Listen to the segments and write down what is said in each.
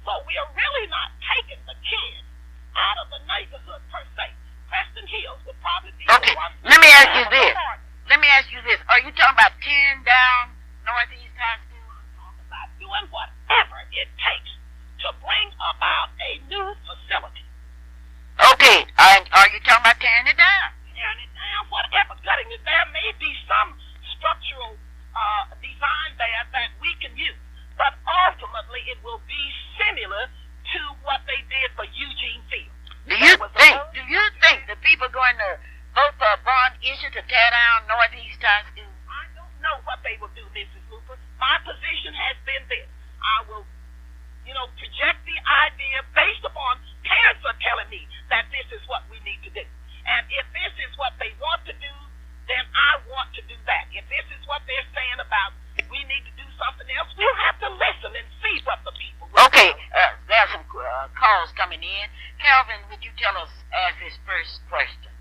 So we are really not taking the kids out of the neighborhood per se. Preston Hills would probably be Okay, the one. let me ask you this. Let me ask you this. Are you talking about tearing down Northeast High School? About doing whatever it takes to bring about a new facility. Okay, are you talking about tearing it down? Tearing it down, whatever, gutting it. There may be some structural design there that we can use, but ultimately it will be similar to what they did for Eugene Field. Do you think the people going to vote for a bond issue to tear down Northeast High School? I don't know what they will do, Mrs. Luper. My position has been this. I will, project the idea based upon parents are telling me that this is what we need to do. And if this is what they want to do, then I want to do that. If this is what they're saying about we need to do something else, we'll have to listen and see what the people will Okay, do. there's some calls coming in. Calvin, would you ask this first question?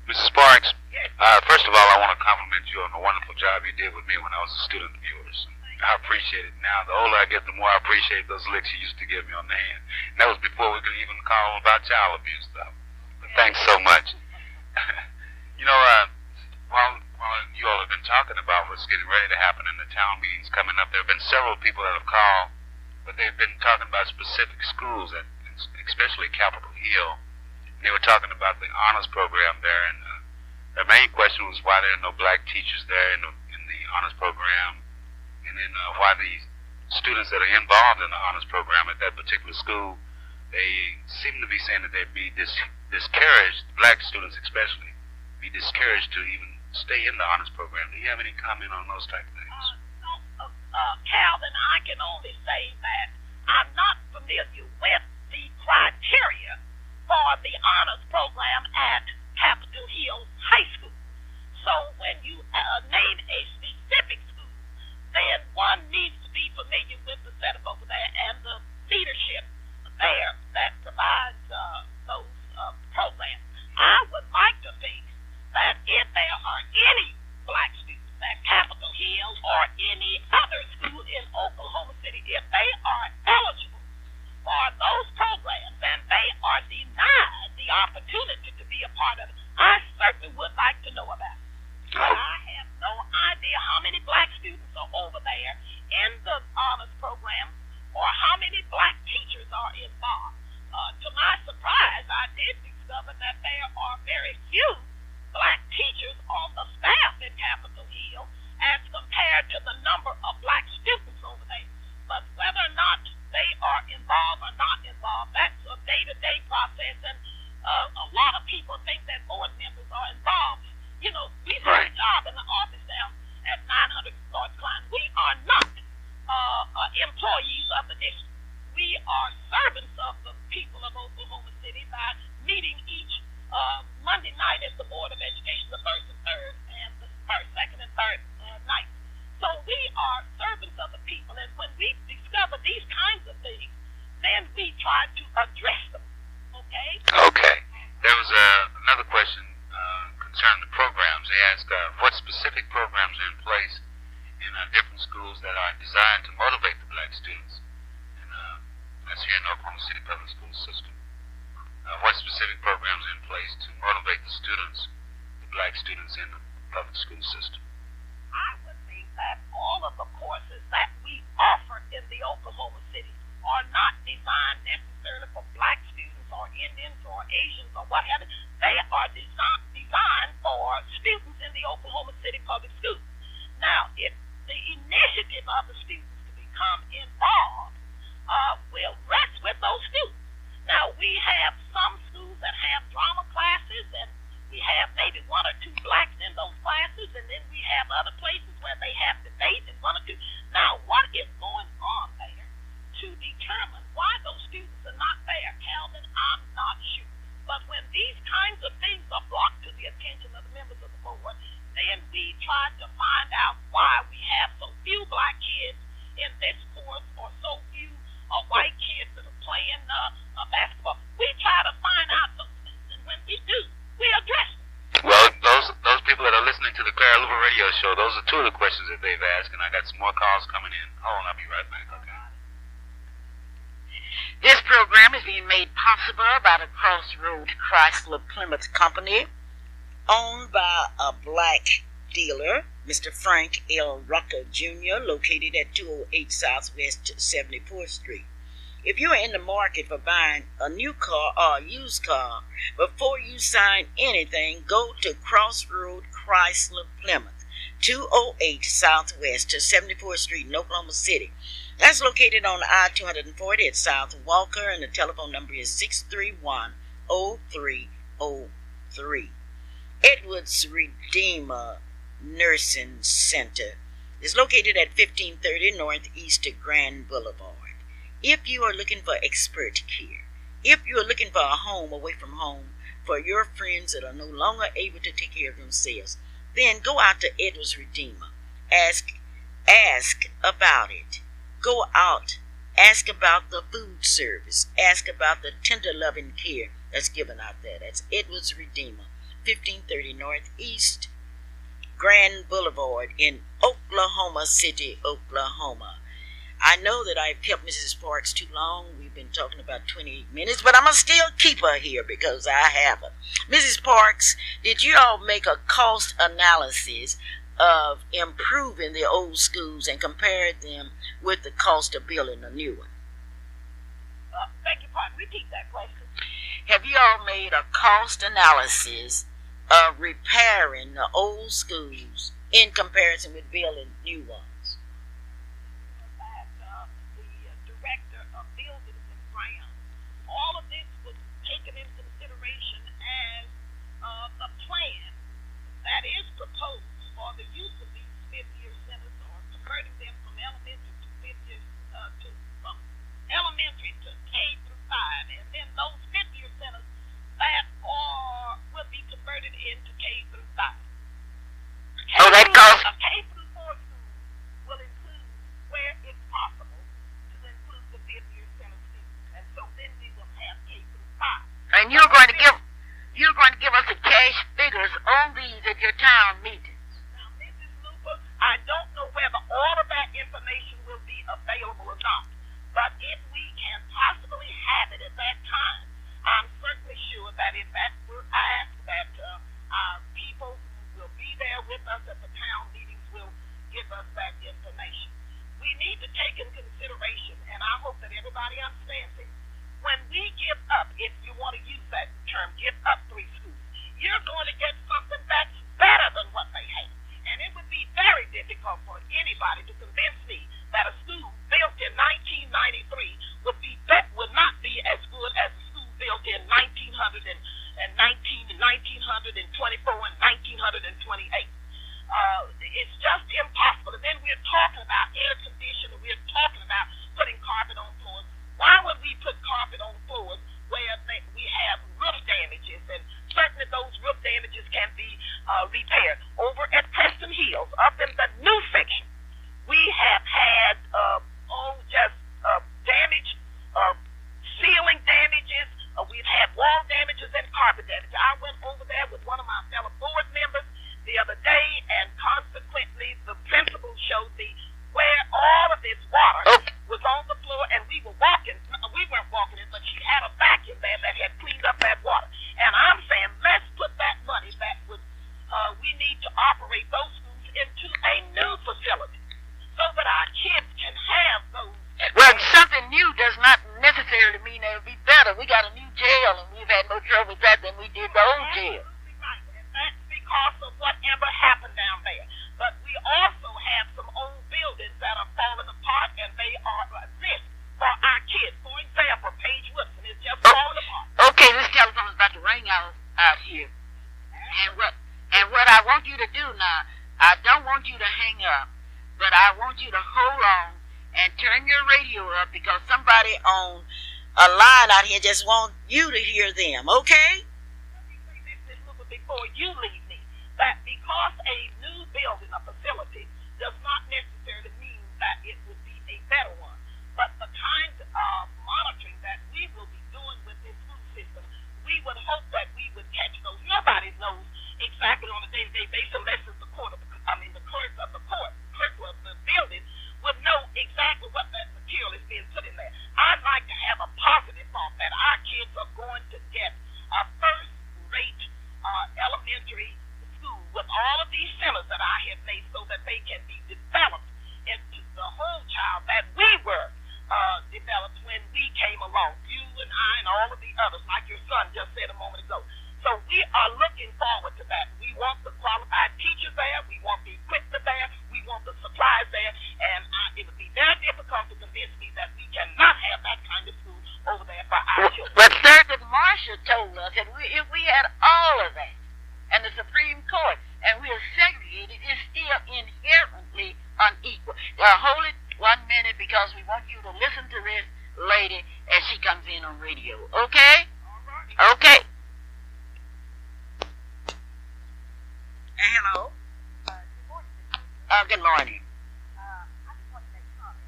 Mrs. Sparks, Yes. first of all, I want to compliment you on the wonderful job you did with me when I was a student of yours. I appreciate it. Now, the older I get, the more I appreciate those licks you used to give me on the hand. And that was before we could even call about child abuse stuff. But thanks so much. While you all have been talking about what's getting ready to happen in the town meetings coming up, there have been several people that have called, but they've been talking about specific schools, especially Capitol Hill. And they were talking about the honors program there, and their main question was why there are no black teachers there in the honors program, and then why the students that are involved in the honors program at that particular school, they seem to be saying that they'd be discouraged, black students especially, be discouraged to even stay in the honors program. Do you have any comment on those type of things? Calvin, I can only say that I'm not familiar with the criteria for the honors program at Capitol Hill High School. So when you name a specific school, then one needs to be familiar with the setup over there and the leadership there that provides those programs. I would like to think that if there are any black students at Capitol Hill or any other school in Oklahoma City, if they are eligible for those programs and they are denied the opportunity to be a part of it, I certainly would like to know about it. But I have no idea how many black students are over there in the honors program or how many black teachers are involved. To my surprise, I did discover that there are very few black teachers on the staff at Capitol Hill as compared to the number of black students over there. But whether or not they are involved or not involved, that's a day-to-day process, and a lot of people think that board members are involved. We have a job in the office down at 900 North Klein. We are not employees of the district. We are servants of the people of Oklahoma City by meeting each Monday night at the Board of Education, the first and third, and the first, second, and third night. So we are servants of the people, and when we discover these kinds of things, then we try to address them. Okay? Okay. There was another question concerning the programs. They asked what specific programs are in place in different schools that are designed to motivate the black students. And that's here in the Oklahoma City Public School System. What specific programs are in place to motivate the students, the black students in the public school system? I would think that all of the courses that we offer in the Oklahoma City are not designed necessarily for black students or Indians or Asians or what have you. They are designed for students in the Oklahoma City Public Schools. Now, if the initiative of the students to become involved will rest with those students. Now, we have some schools that have drama classes, and we have maybe one or two blacks in those classes, and then we have other places where they have debate and one or two. Now, what is going on there to determine why those students are not there, Calvin? I'm not sure. But when these kinds of things are brought to the attention of the members of the board, then we try to find out why we have so few black kids in this course or so few white kids that are playing basketball. We try to find out those things, and when we do, we address them. Well, those people that are listening to the Clara Luper radio show, those are two of the questions that they've asked, and I got some more calls coming in. Hold on, I'll be right back, okay? This program is being made possible by the Crossroad Chrysler Plymouth Company, owned by a black dealer, Mr. Frank L. Rucker Jr., located at 208 Southwest 74th Street. If you are in the market for buying a new car or a used car, before you sign anything, go to Crossroad Chrysler Plymouth, 208 Southwest 74th Street in Oklahoma City. That's located on I-240 at South Walker, and the telephone number is 631-0303. Edwards Redeemer Nursing Center is located at 1530 Northeast Grand Boulevard. If you are looking for expert care, if you are looking for a home away from home for your friends that are no longer able to take care of themselves, then go out to Edwards Redeemer. Ask about it. Go out. Ask about the food service. Ask about the tender loving care that's given out there. That's Edwards Redeemer, 1530 Northeast Grand Boulevard in Oklahoma City, Oklahoma. I know that I've kept Mrs. Parks too long. We've been talking about 28 minutes, but I'm going to still keep her here because I have her. Mrs. Parks, did you all make a cost analysis of improving the old schools and compare them with the cost of building a new one? Beg your pardon, repeat that question. Have you all made a cost analysis of repairing the old schools in comparison with building new ones? All of this was taken into consideration as a plan that is proposed for the use of these fifth-year centers, or converting them from elementary to fifth-year from elementary to K through 5, and then those fifth-year centers that will be converted into K through 5. Oh, that costs. A K through 4 school will include, where it's possible, to include the fifth-year center students, and so then we will have K through 5. And you're going to give us the cash figures on these at your town meetings. Now, Mrs. Luper, I don't know whether all of that information will be available or not, but if we can possibly have it at that time, I'm certainly sure that if that were asked, that our people who will be there with us at the town meetings will give us that information. We need to take in consideration, and I hope that everybody understands it. When we give up, if you want to use that term, give up 3 schools, you're going to get something that's better than what they have. And it would be very difficult for anybody to convince me that a school built in 1993 would not be as good as a school built in 1924 and 1928. It's just impossible. And then we're talking about air conditioning. We're talking about putting carpet on floors. Why would we put carpet on floors where we have roof damages? And certainly those roof damages can be repaired. Over at Preston Hills, up in the new section, we have had damage, ceiling damages. We've had wall damages and carpet damage. I went over there with one of my fellow board members the other day, and consequently the principal showed me where all of this water was on the floor, and we weren't walking it, but she had a vacuum there that had cleaned up that water. And I'm saying, let's put that money that we need to operate those schools into a new facility so that our kids can have those. Well, something new does not necessarily mean it'll be better. We got a new jail, and we've had more trouble with that than we did the old jail. Absolutely right, and that's because of whatever happened down there. But we also have some old buildings that are falling apart, and they are a risk for our kids. For example, Paige Woodson is just falling apart. Okay, this telephone is about to ring out here. And what I want you to do now, I don't want you to hang up, but I want you to hold on and turn your radio up, because somebody on a line out here just wants you to hear them, okay? Let me say this before you leave me, that because a new building, a facility, does not necessarily mean that it would be a better one. But the kind of monitoring that we will be doing with this school system, we would hope that we would catch those. Nobody knows exactly on a day-to-day basis unless it's the clerk of the building would know exactly what that material is being put in there. I'd like to have a all of these centers that I have made so that they can be developed into the whole child that we were developed when we came along, you and I and all of the others, like your son just said a moment ago. So we are looking forward to that. We want the qualified teachers there. We want the equipment there. We want the supplies there. And it would be very difficult to convince me that we cannot have that kind of school over there for our children. But Thurgood Marshall told us that if we had all of that, and the Supreme Court, and we are segregated, it's still inherently unequal. Hold it 1 minute because we want you to listen to this lady as she comes in on radio. Okay? Okay. Hello. Good morning. I just want to make a comment.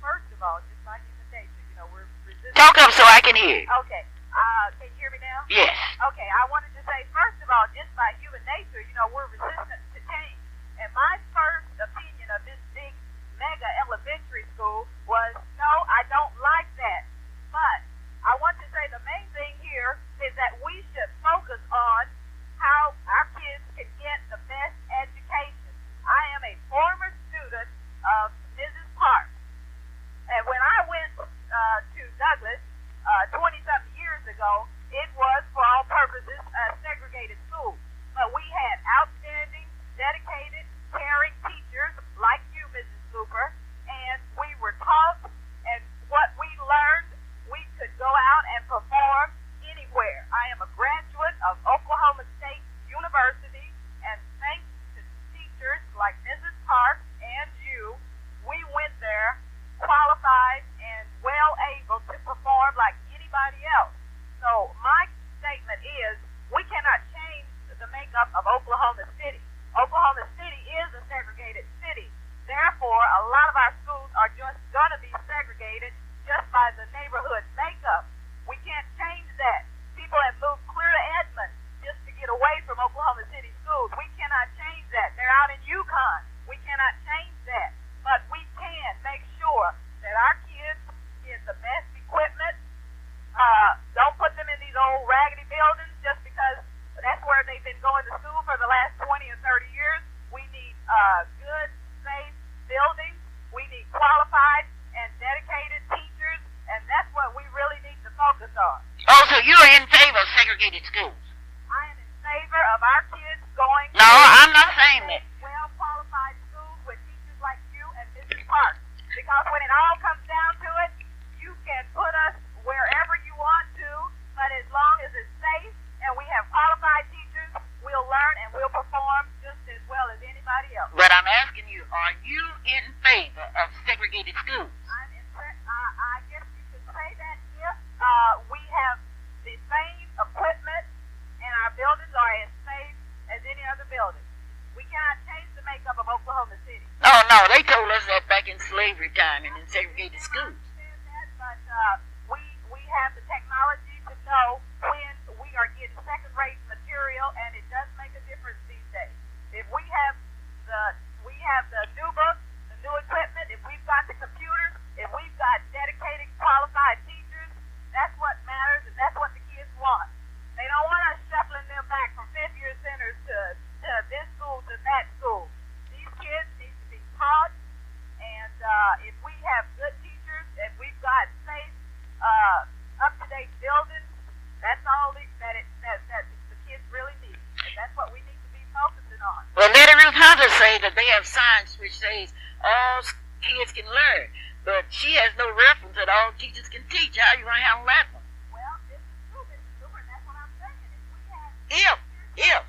First of all, just like human nature, we're resistant. Talk up so I can hear you. Okay. Can you hear me now? Yes. Okay. I wanted to say, first of all, just by human nature, we're resistant to change. And my first opinion of this big mega elementary school was, no, I don't like that. But I want to say the main thing here is that we should focus on how our kids can get the best education. I am a former student of Mrs. Park. And when I went to Douglas 20-something years ago, it was, for all purposes, a segregated school. But we had outstanding, dedicated, caring teachers like you, Mrs. Luper, and we were taught, and what we learned, we could go out and perform anywhere. I am a graduate of Oklahoma State University, and thanks to teachers like Mrs. Park and you, we went there qualified and well able to perform like anybody else. So my statement is, we cannot change the makeup of Oklahoma City. Oklahoma City is a segregated city. Therefore, a lot of our schools are just going to be segregated just by the neighborhood makeup. We can't change that. People have moved clear to Edmond just to get away from Oklahoma City schools. We cannot change that. They're out in Yukon. We cannot change that. But we can make sure that our kids get the best equipment. Don't put them in these old raggedy buildings just because that's where they've been going to school for the last 20 or 30 years. We need good, safe buildings. We need qualified and dedicated teachers, and that's what we really need to focus on. Oh, so you're in favor of segregated schools? I am in favor of our kids going No, I'm not saying that. well-qualified schools with teachers like you and Mrs. Park. Because when it all comes down to it, you can put us wherever you want to, but as long as it's safe and we have qualified teachers, we'll learn and we'll perform just as well as anybody else. But I'm asking you, are you in favor of segregated schools? I guess you could say that if we have the same equipment and our buildings are as safe as any other building. We cannot change the makeup of Oklahoma City. Oh, no, they told us that back in slavery time and in segregated schools. But we have the technology to know when we are getting second-rate material, and it does make a difference these days. If we have the new books, the new equipment, if we've got the computers, if we've got dedicated, qualified teachers, that's what matters, and that's what the kids want. They don't want us shuffling them back from fifth-year centers to this school to that school. These kids need to be taught, and if we have good teachers, if we've got safe, up-to-date buildings, that's all that the kids really need. And that's what we need to be focusing on. Well, Lady Ruth Hunter say that they have science which says all kids can learn, but she has no reference that all teachers can teach. How are you going to handle that one? Well, this is true, Mr. Luper, and that's what I'm saying. If we have If.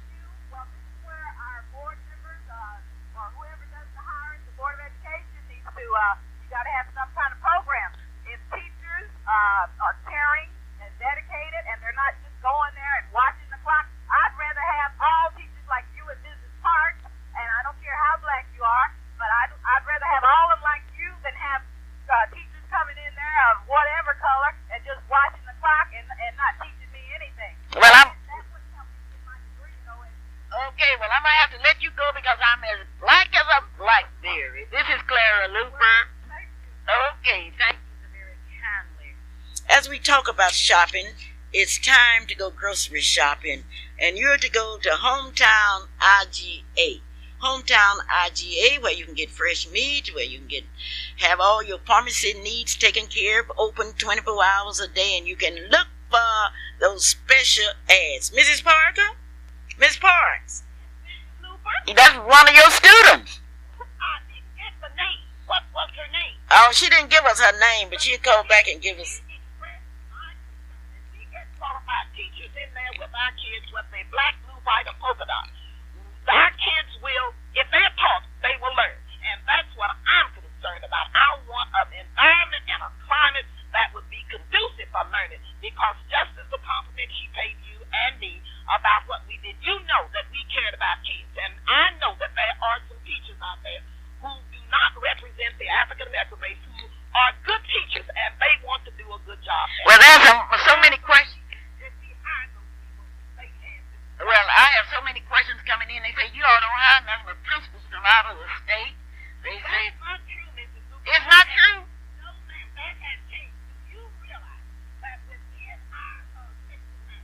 well, this is where our board members, or whoever does the hiring, the Board of Education needs to, you got to have some kind of program. If teachers are caring and dedicated, and they're not just going there and watching the clock, I'd rather have all teachers like you and Mrs. Park, and I don't care how black you are, but I'd rather have all of them like you than have teachers coming in there of whatever color and just watching the clock and not teaching me anything. Well, That's what helped me get my degree, okay, well, I'm going to have to let you go because I'm as black as a blackberry. This is Clara Luper. Okay, thank you very kindly. As we talk about shopping, it's time to go grocery shopping and you're to go to Hometown IGA. Hometown IGA, where you can get fresh meat, where you can have all your pharmacy needs taken care of, open 24 hours a day, and you can look for those special ads. Mrs. Parker? Miss Parks? Luper? That's one of your students. I didn't get the name. What was her name? Oh, she didn't give us her name, but she'll call back and give us. We get qualified teachers in there with our kids, whether they're black, blue, white, or polka dot. Our kids will, if they're taught, they will learn. And that's what I'm concerned about. I want an environment and a climate that would be conducive for learning. Because just as the compliment she paid you and me about what we did, you know that we cared about kids. And I know that there are some teachers out there who do not represent the African American race, who are good teachers, and they want to do a good job. Well, there's so many questions. If we hire those people, they can. Well, I have so many questions coming in. They say, you all don't hire none of the principals from out of the state. They say, That's not true, Mrs. Luper. it's not true. No, ma'am, that has changed. Do you realize that within our system,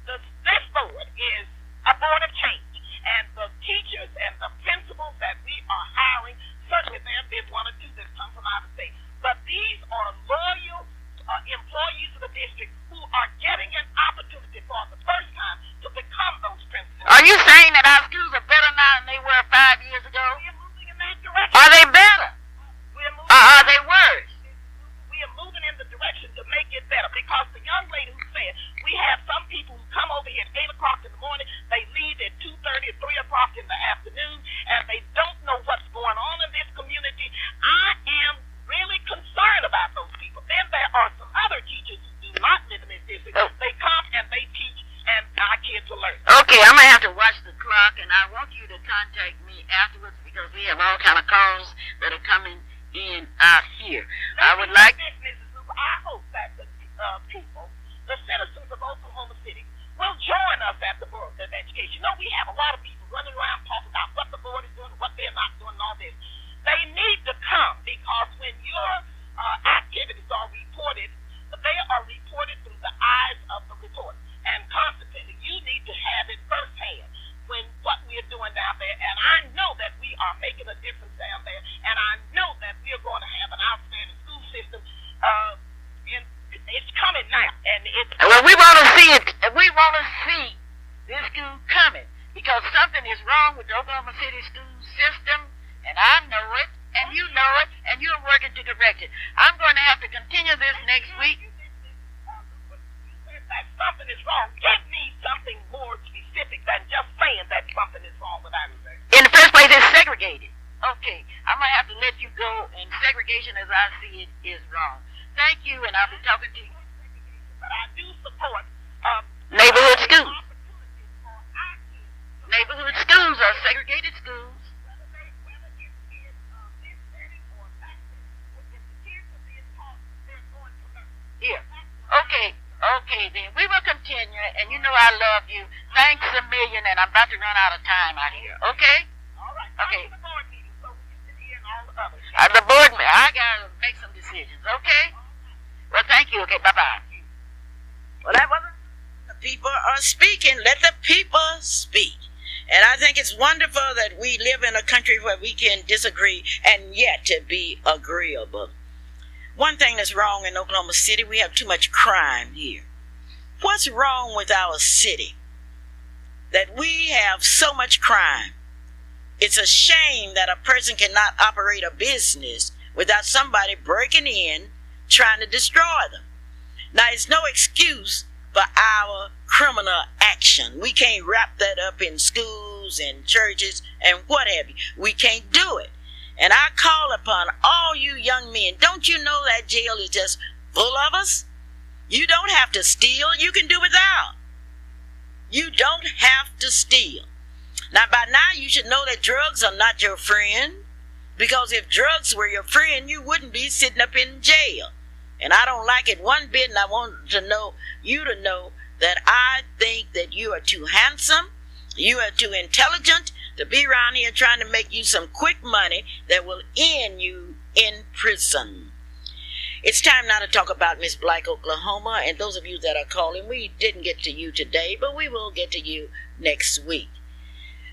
this board is a board of change, and the teachers and the principals that we are hiring, certainly there have been one or two that come from out of state, but these are loyal employees of the district who are getting an opportunity for the first time to become those principals. Are you saying that our schools are better now than they were 5 years ago? We're moving in that direction. Are they better? We're moving. Are they worse? We are moving in the direction to make it better, because the young lady who said we have some people who come over here at 8 o'clock in the morning, they leave at 2:30 or 3 o'clock in the afternoon, and they don't know what's going on in this community. I am really concerned about those people. Then there are some other teachers who do not live in this district. Oh. They come and they teach, and our kids will learn. Okay, I'm going to have to watch the clock, and I want you to contact me afterwards, because we have all kind of calls that are coming in out here. I would like... This, Mrs. Luper, I hope that the people, the citizens of Oklahoma City, will join us at the Board of Education. You know, we have a lot of people running around talking about what the board is doing, what they're not doing, and all this. They need to come, because when your activities are reported, they are reported through the eyes of the reporter. And consequently, you need to have it firsthand when what we're doing down there. And I know that we are making a difference down there, and I know that we are going to have an outstanding school system. It's coming now, and it's... Well, we want to see it. We want to see this school coming, because something is wrong with the Oklahoma City school system, and I know it, and you know it, and you're working to correct it. I'm going to have to continue this next week. You said that something is wrong. Give me something more specific than just saying that something is wrong with our university. In the first place, it's segregated. Okay, I'm going to have to let you go, and segregation as I see it is wrong. Thank you, and I'll be talking to you. But I do support Neighborhood schools. opportunities for our kids. Neighborhood schools are segregated schools. Whether it's in this setting or that setting, if the kids are being taught, they're going to learn. Here. Okay, then. We will continue, and you know I love you. Thanks a million, and I'm about to run out of time out here. Okay? All right. Okay. Come to the board meeting so we can hear and all the others. The board, I got to make some decisions, okay? Well, thank you. Okay, bye-bye. Well, that wasn't. The people are speaking. Let the people speak. And I think it's wonderful that we live in a country where we can disagree and yet to be agreeable. One thing that's wrong in Oklahoma City, we have too much crime here. What's wrong with our city? That we have so much crime. It's a shame that a person cannot operate a business without somebody breaking in, trying to destroy them. Now, it's no excuse for our criminal action. We can't wrap that up in schools and churches and what have you. We can't do it. And I call upon all you young men, don't you know that jail is just full of us? You don't have to steal. You can do without. You don't have to steal. Now, by now, you should know that drugs are not your friend. Because if drugs were your friend, you wouldn't be sitting up in jail. And I don't like it one bit, and I want you to know that I think that you are too handsome, you are too intelligent to be around here trying to make you some quick money that will end you in prison. It's time now to talk about Miss Black, Oklahoma, and those of you that are calling, we didn't get to you today, but we will get to you next week.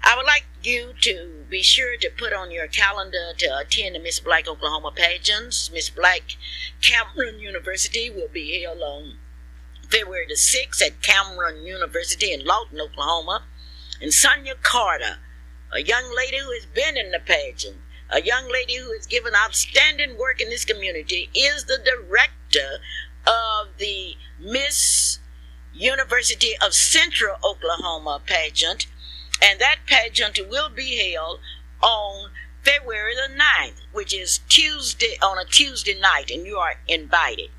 I would like you to be sure to put on your calendar to attend the Miss Black, Oklahoma pageants. Miss Black Cameron University will be held on February the 6th at Cameron University in Lawton, Oklahoma. And Sonia Carter, a young lady who has been in the pageant, a young lady who has given outstanding work in this community, is the director of the Miss University of Central Oklahoma pageant, and that pageant will be held on February the 9th, which is on a Tuesday night, and you are invited.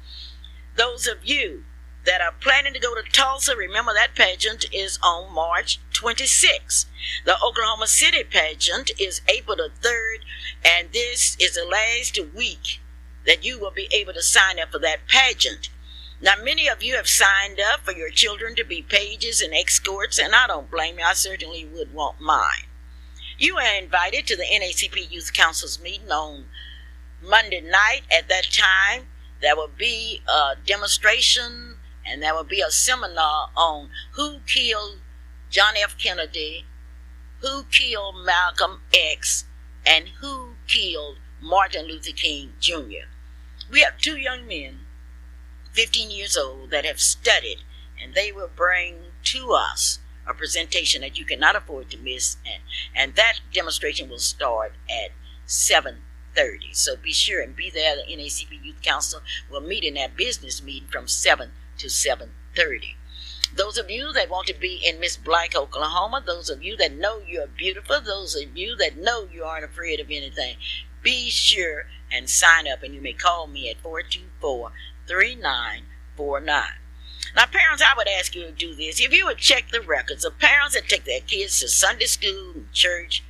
Those of you that are planning to go to Tulsa, remember that pageant is on March 26th. The Oklahoma City pageant is April the 3rd, and this is the last week that you will be able to sign up for that pageant. Now, many of you have signed up for your children to be pages and escorts, and I don't blame you. I certainly would want mine. You are invited to the NACP Youth Council's meeting on Monday night. At that time, there will be a demonstration and there will be a seminar on who killed John F. Kennedy, who killed Malcolm X, and who killed Martin Luther King Jr. We have two young men, 15 years old, that have studied, and they will bring to us a presentation that you cannot afford to miss, and that demonstration will start at 7:30. So be sure and be there. The NACP Youth Council will meet in that business meeting from 7 to 7:30. Those of you that want to be in Miss Black, Oklahoma, those of you that know you're beautiful, those of you that know you aren't afraid of anything, be sure and sign up, and you may call me at 424-3949. Now, parents, I would ask you to do this. If you would check the records of parents that take their kids to Sunday school and church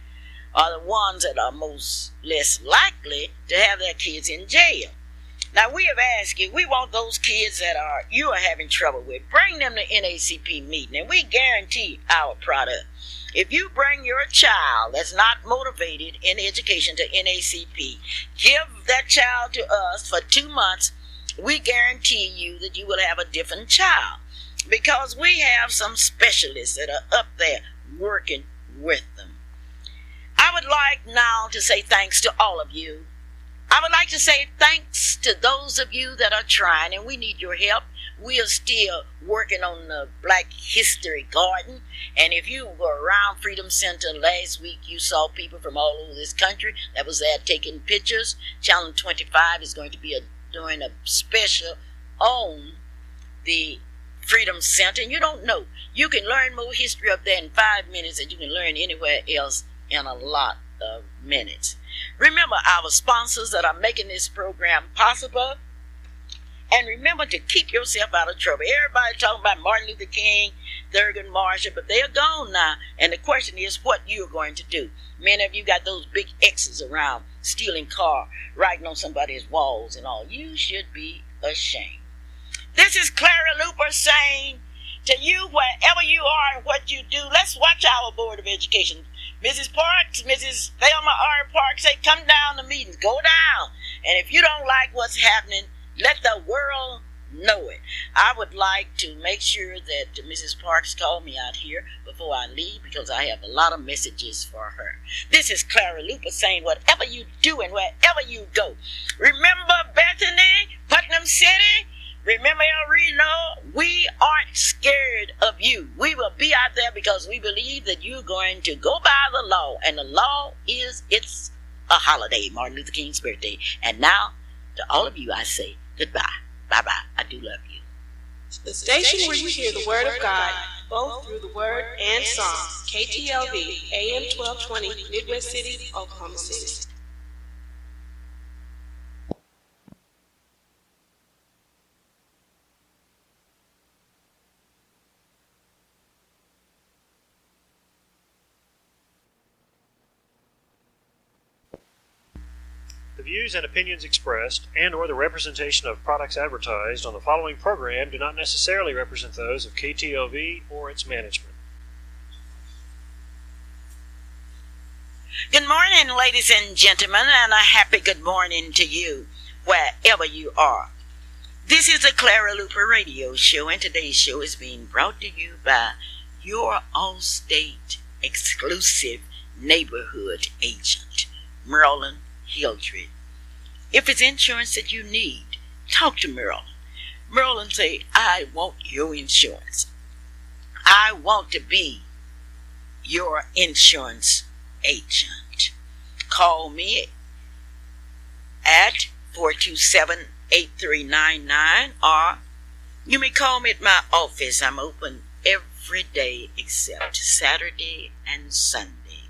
are the ones that are most less likely to have their kids in jail. Now, we have asked you, we want those kids that you are having trouble with, bring them to NACP meeting, and we guarantee our product. If you bring your child that's not motivated in education to NACP, give that child to us for 2 months, we guarantee you that you will have a different child, because we have some specialists that are up there working with them. I would like now to say thanks to all of you. I would like to say thanks to those of you that are trying, and we need your help. We are still working on the Black History Garden, and if you were around Freedom Center last week, you saw people from all over this country that was there taking pictures. Channel 25 is going to be doing a special on the Freedom Center, and you don't know. You can learn more history up there in 5 minutes than you can learn anywhere else in a lot of minutes. Remember our sponsors that are making this program possible, and remember to keep yourself out of trouble. Everybody talking about Martin Luther King, Thurgood Marshall, but they are gone now, and the question is what you're going to do. Many of you got those big X's around, stealing car, writing on somebody's walls and all. You should be ashamed. This is Clara Luper saying to you, wherever you are and what you do, let's watch our Board of Education. Mrs. Parks, Mrs. Thelma R. Parks say, come down to meetings, go down. And if you don't like what's happening, let the world know it. I would like to make sure that Mrs. Parks call me out here before I leave, because I have a lot of messages for her. This is Clara Luper saying, whatever you do and wherever you go, remember Bethany, Putnam City, remember El Reno, we aren't scared of you. We will be out there because we believe that you're going to go by the law, and the law is, it's a holiday, Martin Luther King's birthday. And now, to all of you, I say goodbye. Bye-bye. I do love you. The station where you hear the word of God, both through the word and song. KTLV, AM 1220, Midwest City, Oklahoma City. The views and opinions expressed and or the representation of products advertised on the following program do not necessarily represent those of KTLV or its management. Good morning, ladies and gentlemen, and a happy good morning to you. wherever you are. This is the Clara Luper Radio Show, and today's show is being brought to you by your Allstate exclusive neighborhood agent, Merlin Hildred. If it's insurance that you need, talk to Merlin. Merlin say, I want your insurance. I want to be your insurance agent. Call me at 427-8399, or you may call me at my office. I'm open every day except Saturday and Sunday.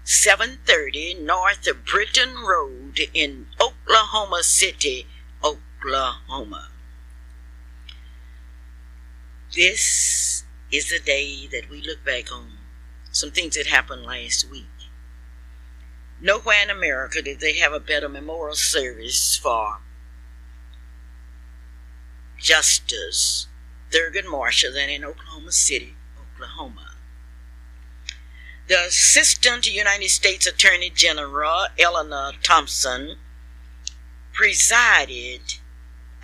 730 North of Britton Road in Oklahoma City, Oklahoma. This is the day that we look back on some things that happened last week. Nowhere in America did they have a better memorial service for Justice Thurgood Marshall than in Oklahoma City, Oklahoma. The Assistant United States Attorney General, Eleanor Thompson, presided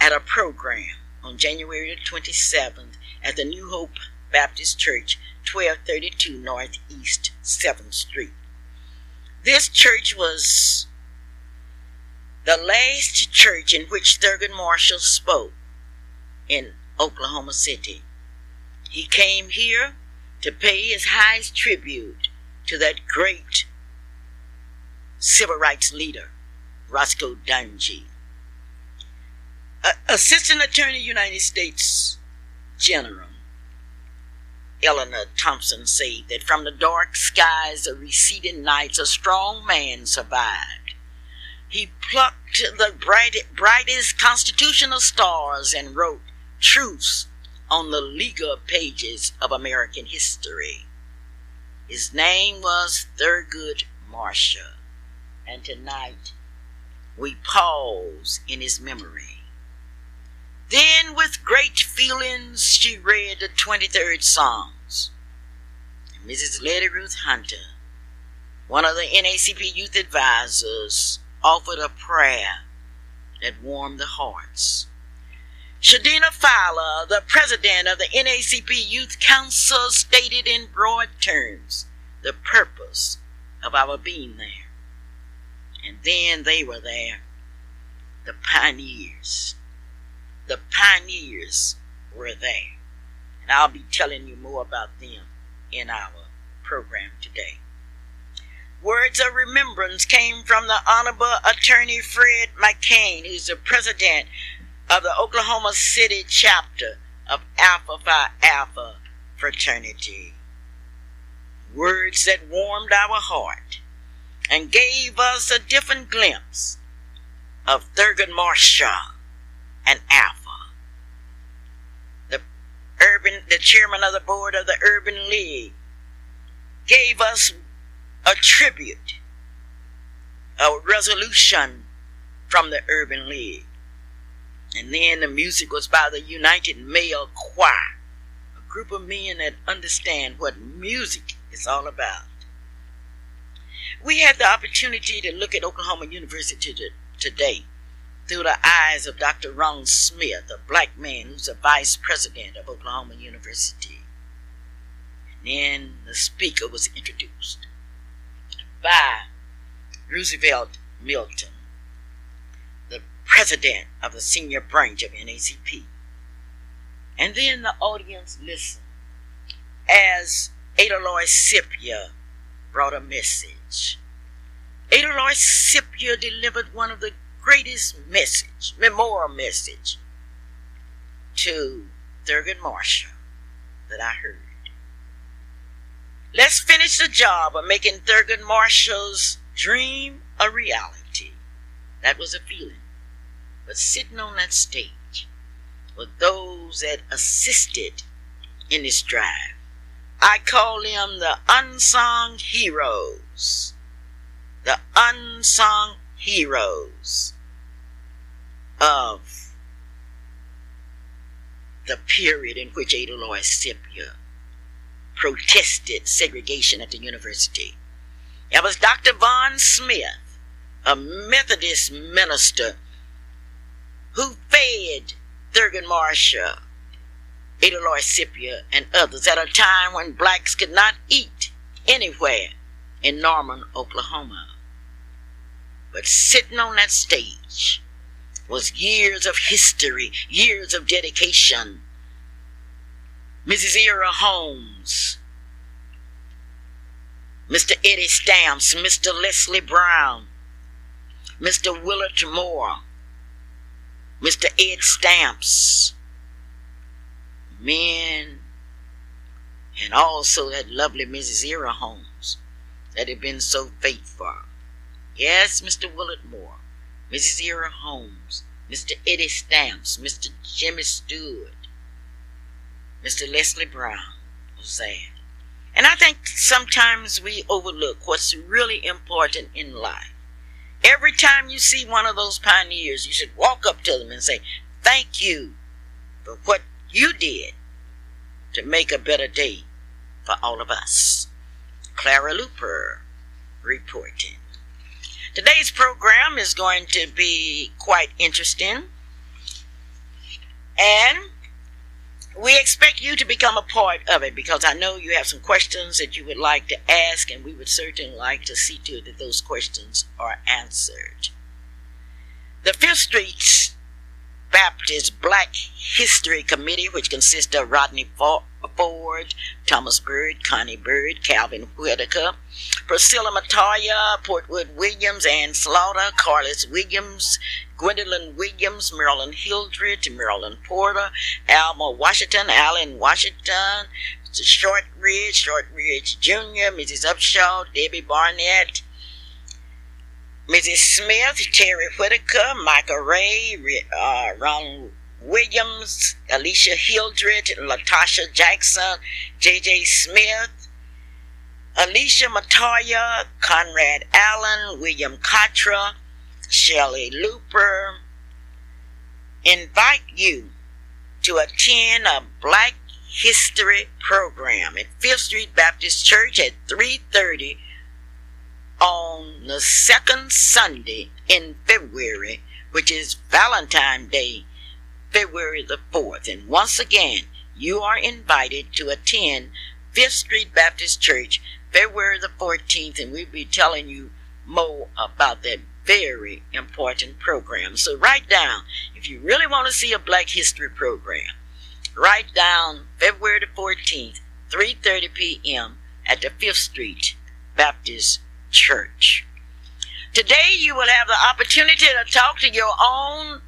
at a program on January 27th at the New Hope Baptist Church, 1232 Northeast 7th Street. This church was the last church in which Thurgood Marshall spoke in Oklahoma City. He came here to pay his highest tribute to that great civil rights leader, Roscoe Dunjee. Assistant Attorney United States General Eleanor Thompson said that from the dark skies of receding nights a strong man survived. He plucked the brightest constitutional stars and wrote truths on the legal pages of American history. His name was Thurgood Marshall, and tonight we pause in his memory. Then, with great feelings, she read the 23rd Psalms. Mrs. Letty Ruth Hunter, one of the NACP youth advisors, offered a prayer that warmed the hearts. Shadina Fowler, the president of the NACP Youth Council, stated in broad terms the purpose of our being there. And then they were there, the pioneers. The pioneers were there. And I'll be telling you more about them in our program today. Words of remembrance came from the Honorable Attorney Fred McCain, who's the president of the Oklahoma City chapter of Alpha Phi Alpha fraternity. Words that warmed our heart and gave us a different glimpse of Thurgood Marshall and Alpha. The chairman of the board of the Urban League gave us a tribute, a resolution from the Urban League. And then the music was by the United Male Choir, a group of men that understand what music is all about. We had the opportunity to look at Oklahoma University today through the eyes of Dr. Ron Smith, a black man who's the vice president of Oklahoma University. And then the speaker was introduced by Roosevelt Milton, the president of the senior branch of NACP. And then the audience listened as Ada Loy Scipia brought a message. Ada Loy Scipia delivered one of the greatest memorial message to Thurgood Marshall that I heard. Let's finish the job of making Thurgood Marshall's dream a reality. That was a feeling. But sitting on that stage were those that assisted in this drive. I call them the unsung heroes. The unsung heroes of the period in which Ada Loy Scipia protested segregation at the university. It was Dr. Vaughn Smith, a Methodist minister who fed Thurgood Marshall, Ada Lloyd Scipio, and others at a time when blacks could not eat anywhere in Norman, Oklahoma. But sitting on that stage was years of history, years of dedication. Mrs. Ira Holmes, Mr. Eddie Stamps, Mr. Leslie Brown, Mr. Willard Moore, Mr. Ed Stamps, men, and also that lovely Mrs. Ira Holmes that had been so faithful. Yes, Mr. Willard Moore, Mrs. Ira Holmes, Mr. Eddie Stamps, Mr. Jimmy Stewart, Mr. Leslie Brown was there. And I think sometimes we overlook what's really important in life. Every time you see one of those pioneers, you should walk up to them and say, thank you for what you did to make a better day for all of us. Clara Luper reporting. Today's program is going to be quite interesting, and we expect you to become a part of it because I know you have some questions that you would like to ask, and we would certainly like to see to it that those questions are answered. The Fifth Street Baptist Black History Committee, which consists of Rodney Ford, Thomas Bird, Connie Bird, Calvin Whitaker, Priscilla Matoya, Portwood Williams, Ann Slaughter, Carlos Williams, Gwendolyn Williams, Marilyn Hildred, Marilyn Porter, Alma Washington, Allen Washington, Shortridge Jr., Mrs. Upshaw, Debbie Barnett, Mrs. Smith, Terry Whitaker, Micah Ray, Ron Williams, Alicia Hildred, Latasha Jackson, J.J. Smith, Alicia Matoya, Conrad Allen, William Contra, Shelley Luper, invite you to attend a Black History program at Fifth Street Baptist Church at 3:30 on the second Sunday in February, which is Valentine's Day, February the 4th. And once again, you are invited to attend Fifth Street Baptist Church February the 14th, and we'll be telling you more about that very important program. So write down, if you really want to see a Black History program, write down February the 14th, 3:30 p.m. at the Fifth Street Baptist Church. Today you will have the opportunity to talk to your own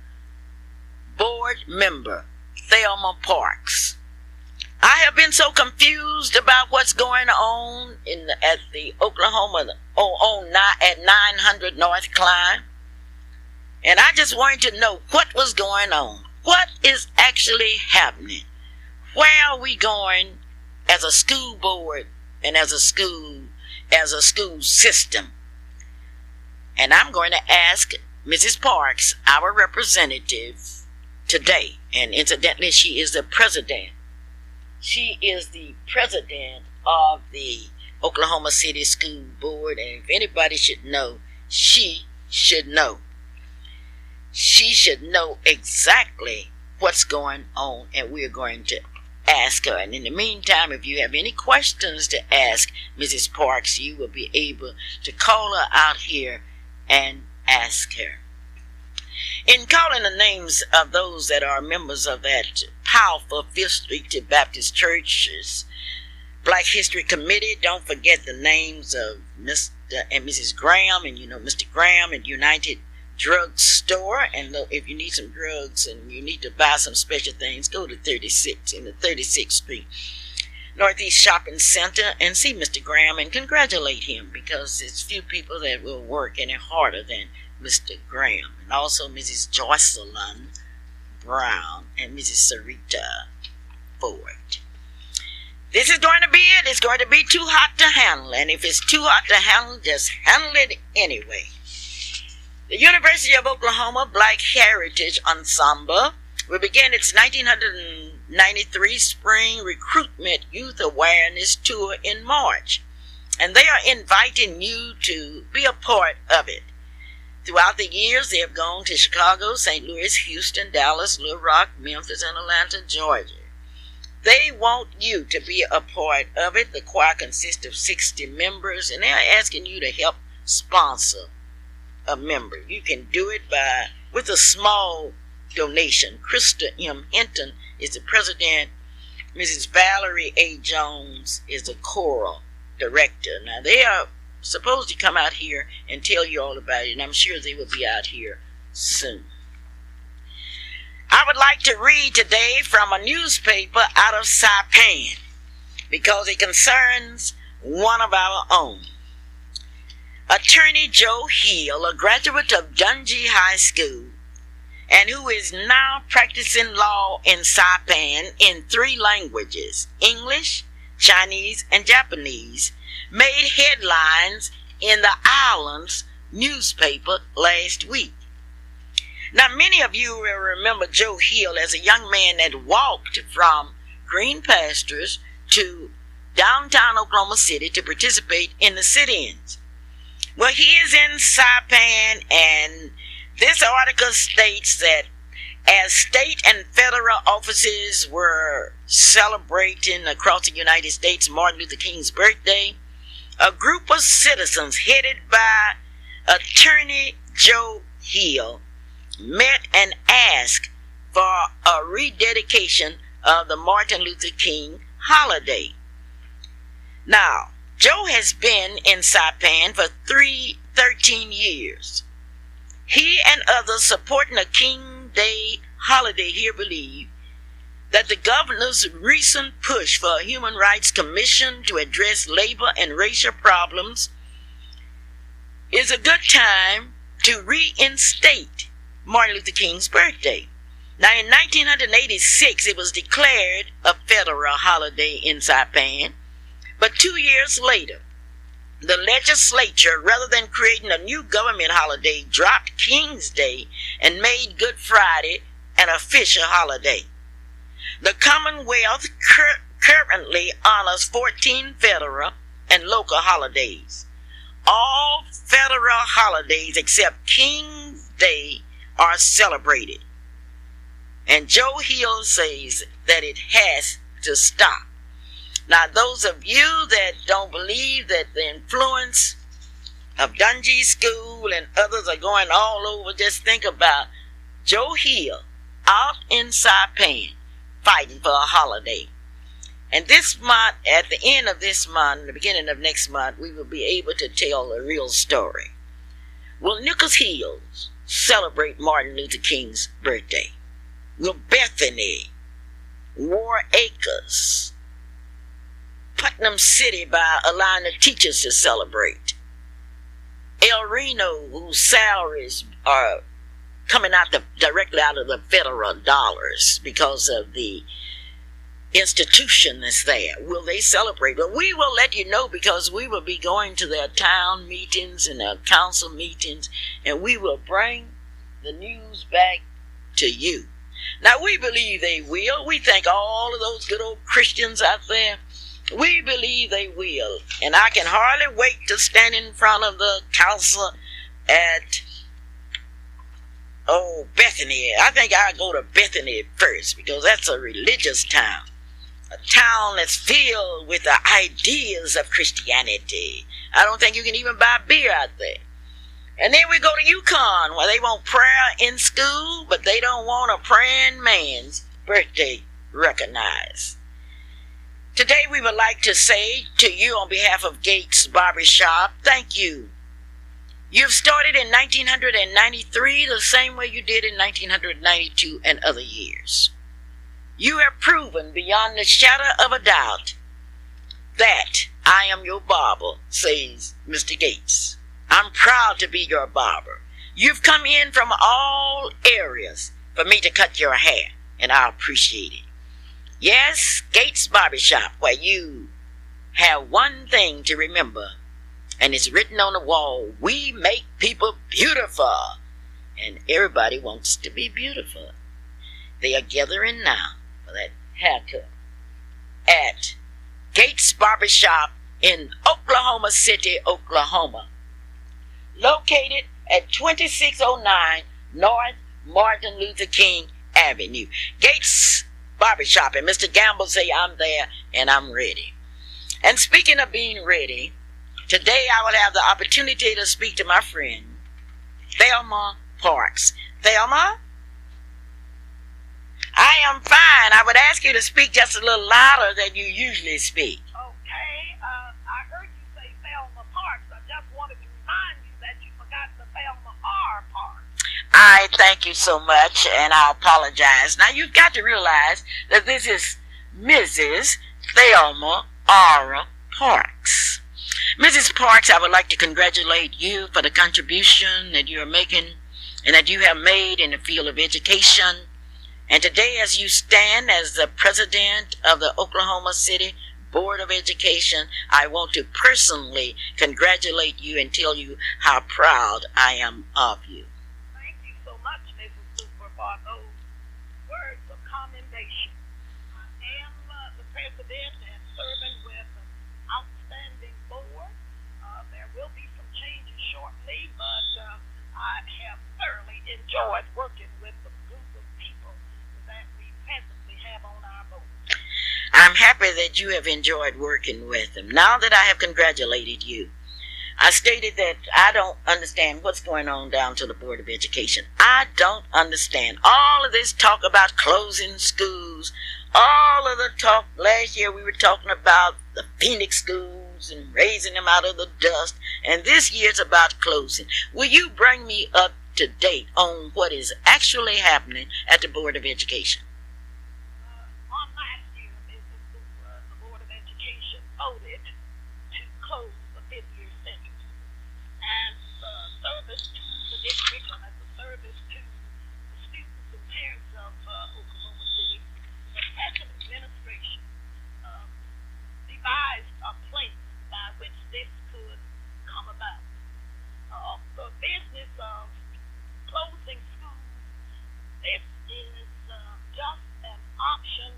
board member, Thelma Parks. I have been so confused about what's going on at the Oklahoma at 900 North Klein, and I just wanted to know what was going on. What is actually happening? Where are we going as a school board and as a school system? And I'm going to ask Mrs. Parks, our representative today, and incidentally, she is the president. She is the president of the Oklahoma City School Board, and if anybody should know, she should know. She should know exactly what's going on, and we're going to ask her. And in the meantime, if you have any questions to ask Mrs. Parks, you will be able to call her out here and ask her. In calling the names of those that are members of that powerful Fifth Street Baptist Church's Black History Committee, don't forget the names of Mr. and Mrs. Graham, and Mr. Graham at United Drug Store. And if you need some drugs and you need to buy some special things, go to 36 in the 36th Street Northeast Shopping Center and see Mr. Graham and congratulate him, because it's few people that will work any harder than Mr. Graham. And also Mrs. Jocelyn Brown and Mrs. Sarita Ford. This is going to be it. It's going to be too hot to handle, and if it's too hot to handle, just handle it anyway. The University of Oklahoma Black Heritage Ensemble will begin its 1993 Spring Recruitment Youth Awareness Tour in March, and they are inviting you to be a part of it. Throughout the years, they have gone to Chicago, St. Louis, Houston, Dallas, Little Rock, Memphis, and Atlanta, Georgia. They want you to be a part of it. The choir consists of 60 members, and they're asking you to help sponsor a member. You can do it with a small donation. Krista M. Hinton is the president. Mrs. Valerie A. Jones is the choral director. Now, they are supposed to come out here and tell you all about it, and I'm sure they will be out here soon. I would like to read today from a newspaper out of Saipan because it concerns one of our own. Attorney Joe Hill, a graduate of Dungey High School, and who is now practicing law in Saipan in 3 languages, English, Chinese, and Japanese, made headlines in the island's newspaper last week. Now, many of you will remember Joe Hill as a young man that walked from Green Pastures to downtown Oklahoma City to participate in the sit-ins. Well, he is in Saipan, and this article states that as state and federal offices were celebrating across the United States Martin Luther King's birthday, a group of citizens headed by Attorney Joe Hill met and asked for a rededication of the Martin Luther King holiday. Now, Joe has been in Saipan for 13 years. He and others supporting the King Day holiday here believe that the governor's recent push for a Human Rights Commission to address labor and racial problems is a good time to reinstate Martin Luther King's birthday. Now, in 1986, it was declared a federal holiday in Saipan, but 2 years later, the legislature, rather than creating a new government holiday, dropped King's Day and made Good Friday an official holiday. The Commonwealth currently honors 14 federal and local holidays. All federal holidays except King's Day are celebrated. And Joe Hill says that it has to stop. Now, those of you that don't believe that the influence of Dungey School and others are going all over, just think about Joe Hill out in Saipan fighting for a holiday. And this month, at the end of this month, the beginning of next month, we will be able to tell the real story. Will Nichols Hills celebrate Martin Luther King's birthday? Will Bethany, War Acres, Putnam City by allowing the teachers to celebrate? El Reno, whose salaries are coming out directly out of the federal dollars because of the institution that's there, will they celebrate? Well, we will let you know because we will be going to their town meetings and their council meetings, and we will bring the news back to you. Now, we believe they will. We think all of those good old Christians out there, we believe they will. And I can hardly wait to stand in front of the council at Bethany. I think I'll go to Bethany first because that's a religious town. A town that's filled with the ideas of Christianity. I don't think you can even buy beer out there. And then we go to Yukon where they want prayer in school, but they don't want a praying man's birthday recognized. Today we would like to say to you on behalf of Gates Barbershop, thank you. You've started in 1993 the same way you did in 1992 and other years. You have proven beyond the shadow of a doubt that I am your barber, says Mr. Gates. I'm proud to be your barber. You've come in from all areas for me to cut your hair, and I appreciate it. Yes, Gates Barbershop, where you have one thing to remember, and it's written on the wall: we make people beautiful, and everybody wants to be beautiful. They are gathering now for that haircut at Gates Barbershop in Oklahoma City, Oklahoma, located at 2609 North Martin Luther King Avenue. Gates Barbershop. And Mr. Gamble say I'm there and I'm ready. And speaking of being ready, today I will have the opportunity to speak to my friend, Thelma Parks. Thelma? I am fine. I would ask you to speak just a little louder than you usually speak. Okay, I heard you say Thelma Parks. I just wanted to remind you that you forgot the Thelma R. Parks. I thank you so much, and I apologize. Now, you've got to realize that this is Mrs. Thelma R. Parks. Mrs. Parks, I would like to congratulate you for the contribution that you are making and that you have made in the field of education. And today, as you stand as the president of the Oklahoma City Board of Education, I want to personally congratulate you and tell you how proud I am of you. Thank you so much, Mrs. Luper, for those words of commendation. I am the president and serving with an outstanding board. There will be some changes shortly, but I have thoroughly enjoyed working with the group of people that we presently have on our board. I'm happy that you have enjoyed working with them. Now that I have congratulated you, I stated that I don't understand what's going on down to the Board of Education. I don't understand all of this talk about closing schools. All of the talk last year we were talking about the Phoenix schools and raising them out of the dust. And this year's about closing. Will you bring me up to date on what is actually happening at the Board of Education? On last year, Mrs. Luper, the Board of Education voted to close the fifth-year centers as a service to the district and as a service to the students and parents of Oklahoma City. The present administration devised a plan by which this could come about. The business of closing schools, this is just an option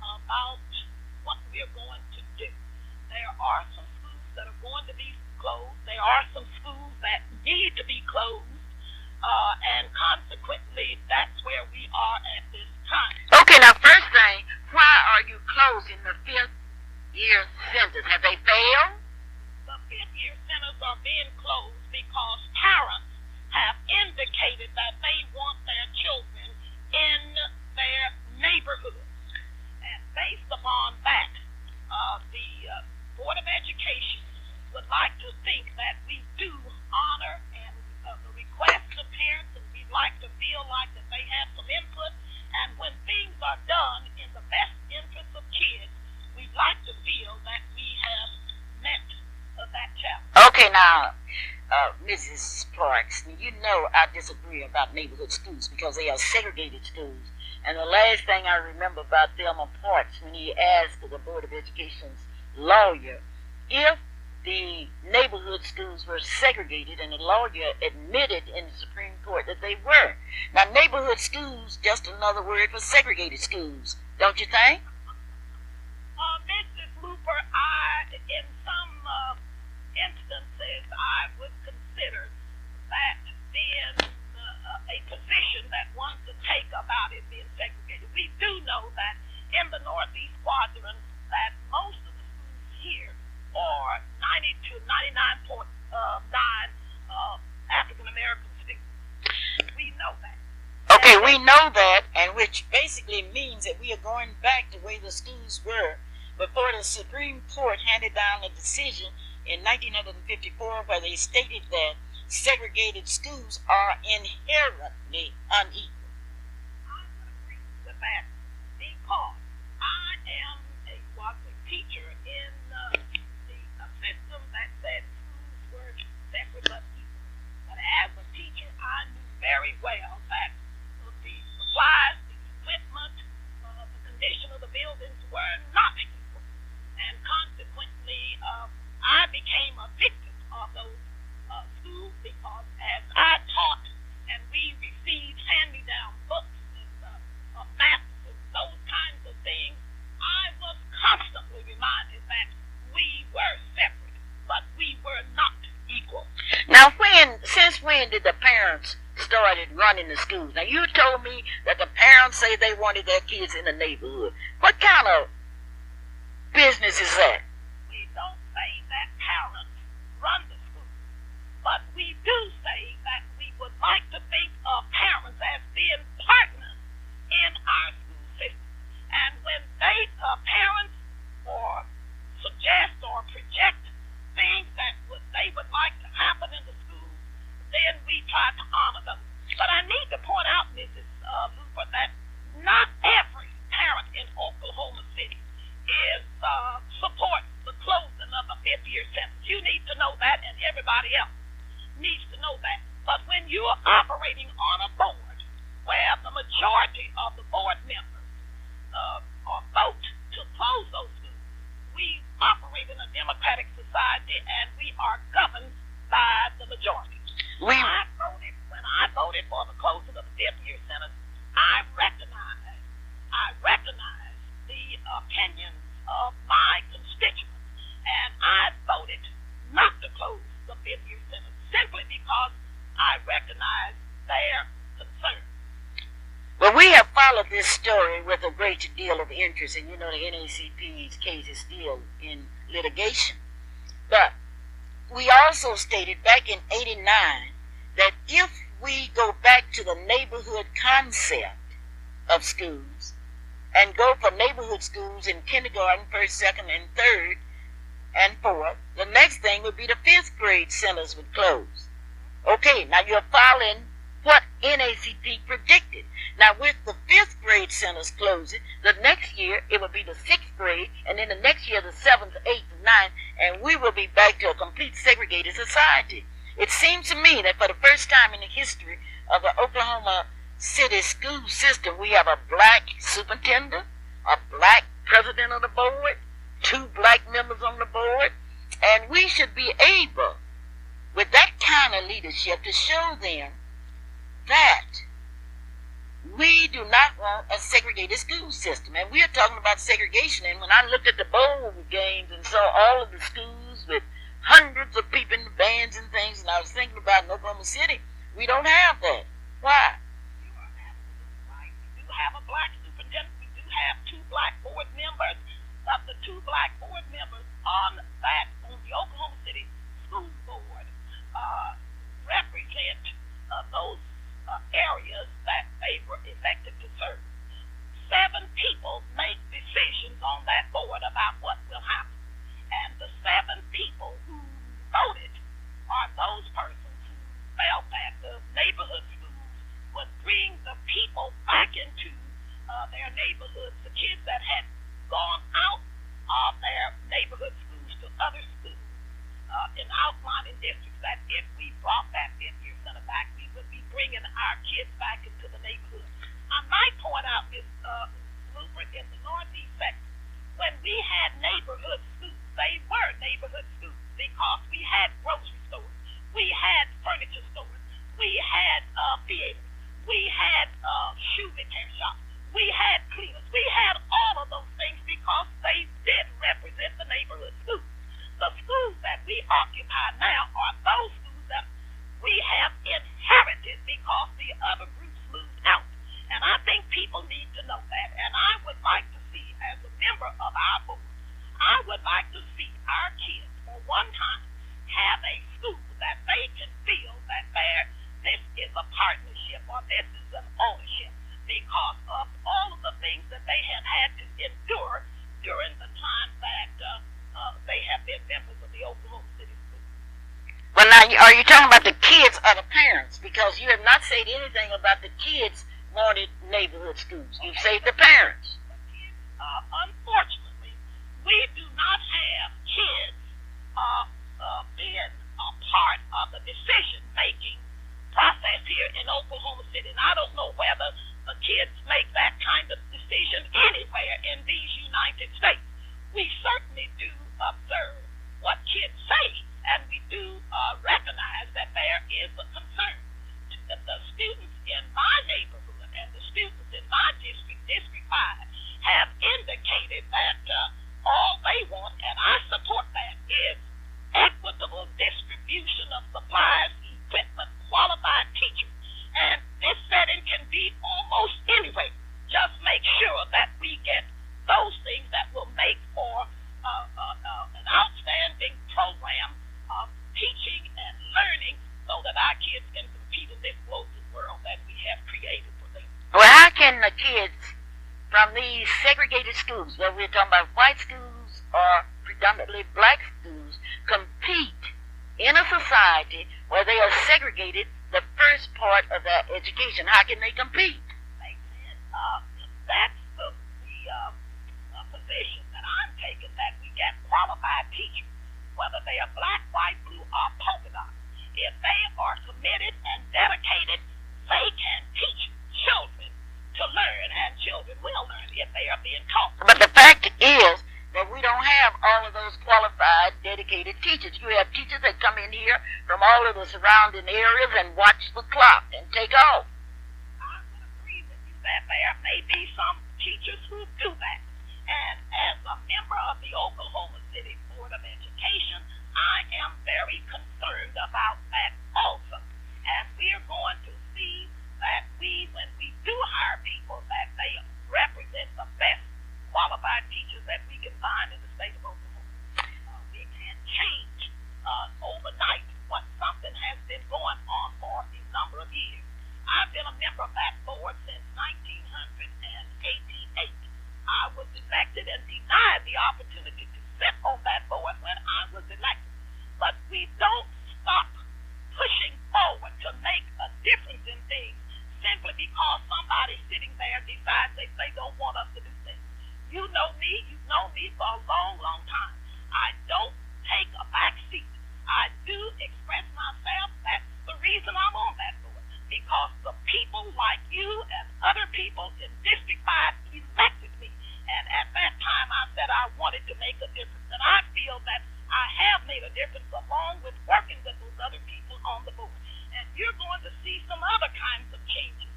about what we're going to do. There are some schools that are going to be closed. There are some schools that need to be closed. And consequently, that's where we are at this time. Okay, now first thing, why are you closing the fifth-year centers? Have they failed? The fifth-year centers are being closed because parents have indicated that they want their children in their neighborhoods. And based upon that, the Board of Education would like to think that we do honor and the request of parents, and we'd like to feel like that they have some input. And when things are done in the best interest of kids, we'd like to feel that we have met that challenge. Okay, now, Mrs. Parks, you know I disagree about neighborhood schools because they are segregated schools. And the last thing I remember about Thelma Parks when he asked the Board of Education's lawyer if the neighborhood schools were segregated, and the lawyer admitted in the Supreme Court that they were. Now, neighborhood schools, just another word for segregated schools, don't you think? Mrs. Luper, in some instances, I would consider that being a position that one could take about it being segregated. We do know that in the Northeast Quadrant that most of the schools here are 90 to 99.9 African American students. We know that. Okay, we know that, and which basically means that we are going back to the way the schools were before the Supreme Court handed down a decision in 1954 where they stated that segregated schools are inherently unequal. I would agree with that because I was a teacher in the system that said schools were separate but equal. But as a teacher, I knew very well that the supplies, the equipment, the condition of the buildings were not equal. And consequently, I became a victim of those schools because as I taught and we received hand-me-down books and maps and those kinds of things, I was constantly reminded parents started running the schools. Now, you told me that the parents say they wanted their kids in the neighborhood. What kind of business is that? We don't say that parents run the school, but we do say that we would like to think of parents as being partners in our school system. And when parents or suggest or project things that they would like to happen in the school, then we try to honor them. But I need to point out, Mrs. Luper, that not every parent in Oklahoma City supports the closing of the fifth-year sentence. You need to know that, and everybody else needs to know that. But when you are operating on a board where the majority of the board members vote to close those schools, we operate in a democratic society, and we are governed by the majority. When I voted for the closing of the fifth-year sentence, I recognize the opinions of my constituents, and I voted not to close the fifth-year sentence simply because I recognize their concern. Well, we have followed this story with a great deal of interest, and you know the NAACP's case is still in litigation. But we also stated back in '89 that if we go back to the neighborhood concept of schools and go for neighborhood schools in kindergarten, first, second, and third, and fourth, the next thing would be the fifth grade centers would close. Okay, now you're following what NAACP predicted. Now with the fifth grade centers closing, the next year it will be the sixth grade, and then the next year the seventh, eighth, and ninth, and we will be back to a complete segregated society. It seems to me that for the first time in the history of the Oklahoma City school system, we have a black superintendent, a black president of the board, 2 black members on the board, and we should be able, with that kind of leadership, to show them that we do not want a segregated school system. And we are talking about segregation, and when I looked at the bowl games and saw all of the schools with hundreds of people in the bands and things, and I was thinking about in Oklahoma City, we don't have that. Why? You are absolutely right. We do have a black superintendent. We do have 2 black board members. Of the 2 black board members on the Oklahoma City School Board represent those areas that they were elected to serve. 7 people make decisions on that board about what will happen. And the 7 people who voted are those persons who felt that the neighborhood schools would bring the people back into their neighborhoods, the kids that had gone out of their neighborhood schools to other schools in outlying districts, that if we brought that fifth-year center back, we would be bringing our kids back into the neighborhood. I might point out, Ms. Luper, in the Northeast sector, when we had neighborhood schools, they were neighborhood schools because we had grocery stores, we had furniture stores, we had theaters, we had shoe repair shops, we had cleaners, we had all of those things because they did represent the neighborhood schools. The schools that we occupy now are those schools that we have inherited because the other groups moved out. And I think people need to know that. And I would like to see, as a member of our board, I would like to see our kids, for one time, have a school that they can feel that this is a partnership or this is an ownership because of all of the things that they have had to endure during the time that they have been members of the Oklahoma City School. Well, now, are you talking about the kids or the parents? Because you have not said anything about the kids wanted neighborhood schools. You've said the parents. The kids, unfortunately, we do not have kids being a part of the decision-making process here in Oklahoma City. And I don't know whether the kids make that kind of decision anywhere in these United States. We certainly do observe what kids say, and we do recognize that there is a concern. The students in my neighborhood and the students in my district, District 5, have indicated that all they want, and I support that, is equitable distribution of supplies, equipment, qualified teachers. schools, whether we're talking about white schools or predominantly black schools, compete in a society where they are segregated the first part of their education? How can they compete? That's the position that I'm taking, that we get qualified teachers, whether they are black, white, blue, or polka dot. If they are committed and dedicated, they can teach children to learn, and children will learn if they are being taught. But the fact is that we don't have all of those qualified, dedicated teachers. You have teachers that come in here from all of the surrounding areas and watch the clock and take off. I would agree with you that there may be some teachers who do that. And as a member of the Oklahoma City Board of Education, I am very concerned about that also. And we are going to see that when we do hire people, that they represent the best qualified teachers that we can find in the state of Oklahoma. We can't change overnight what something has been going on for a number of years. I've been a member of that board since 1988. I was elected and denied the opportunity to sit on that board when I was elected. But we don't stop pushing forward to make a difference in things simply because somebody sitting there decides they don't want us to do things. You know me, you've known me for a long, long time. I don't take a back seat. I do express myself. That's the reason I'm on that board. Because the people like you and other people in District 5 elected me. And at that time I said I wanted to make a difference. And I feel that I have made a difference along with working with those other people on the board. And you're going to see some other kinds of changes.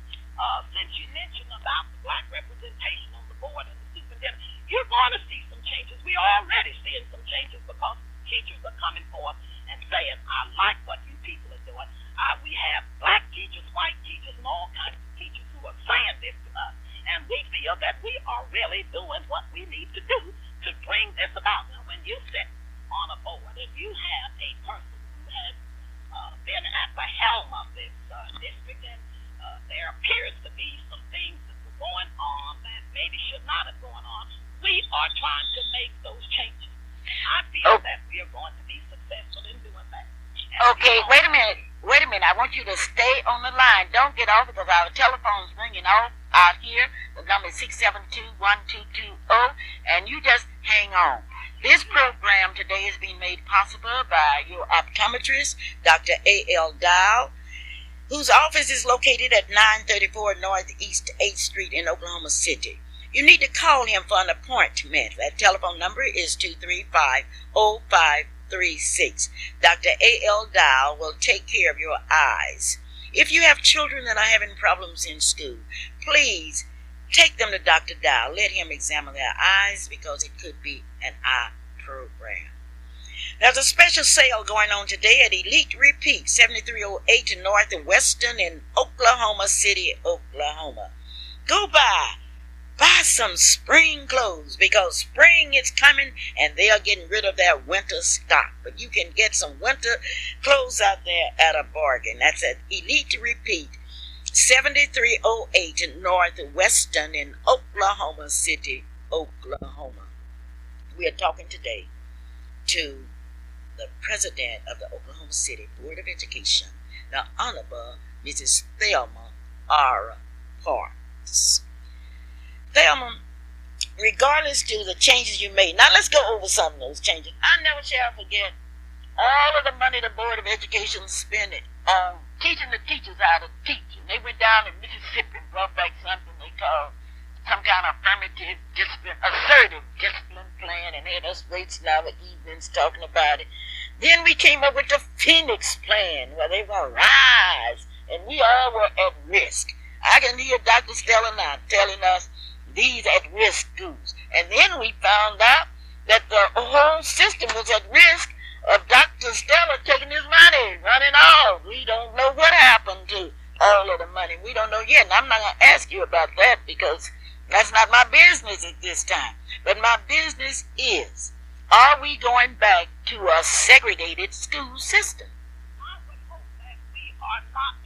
Since you mentioned about the black representation on the board and the superintendent, you're going to see some changes. We're already seeing some changes because teachers are coming forth and saying, I like what you people are doing. We have black teachers, white teachers, and all kinds of teachers who are saying this to us. And we feel that we are really doing what we need to do to bring this about. Now, when you sit on a board and you have a person who has been at the helm of this district, and there appears to be some things that were going on that maybe should not have gone on, we are trying to make those changes. I feel that we are going to be successful in doing that. Okay, wait a minute. I want you to stay on the line. Don't get off because our telephone's ringing off out here. The number is 672-1220, and you just hang on. This program today is being made possible by your optometrist, Dr. A.L. Dow, whose office is located at 934 Northeast 8th Street in Oklahoma City. You need to call him for an appointment. That telephone number is 235-0536. Dr. A.L. Dow will take care of your eyes. If you have children that are having problems in school, please take them to Dr. Dow. Let him examine their eyes because it could be an eye program. There's a special sale going on today at Elite Repeat, 7308 North and Western in Oklahoma City, Oklahoma. Go buy some spring clothes because spring is coming and they are getting rid of their winter stock. But you can get some winter clothes out there at a bargain. That's at Elite Repeat, 7308 North Western in Oklahoma City, Oklahoma. We are talking today to the president of the Oklahoma City Board of Education, the Honorable Mrs. Thelma R. Parks. Thelma, regardless to the changes you made, now let's go over some of those changes. I never shall forget all of the money the Board of Education spent on teaching the teachers how to teach. And they went down to Mississippi and brought back something they called some kind of assertive discipline plan, and had us wasting our evenings talking about it. Then we came up with the Phoenix plan, where they were rise, and we all were at risk. I can hear Dr. Stella now telling us these at-risk schools. And then we found out that the whole system was at risk of Dr. Stella taking his money, running off. We don't know what happened to all of the money. We don't know yet, and I'm not going to ask you about that because that's not my business at this time. But my business is, are we going back to a segregated school system? I would hope that we are not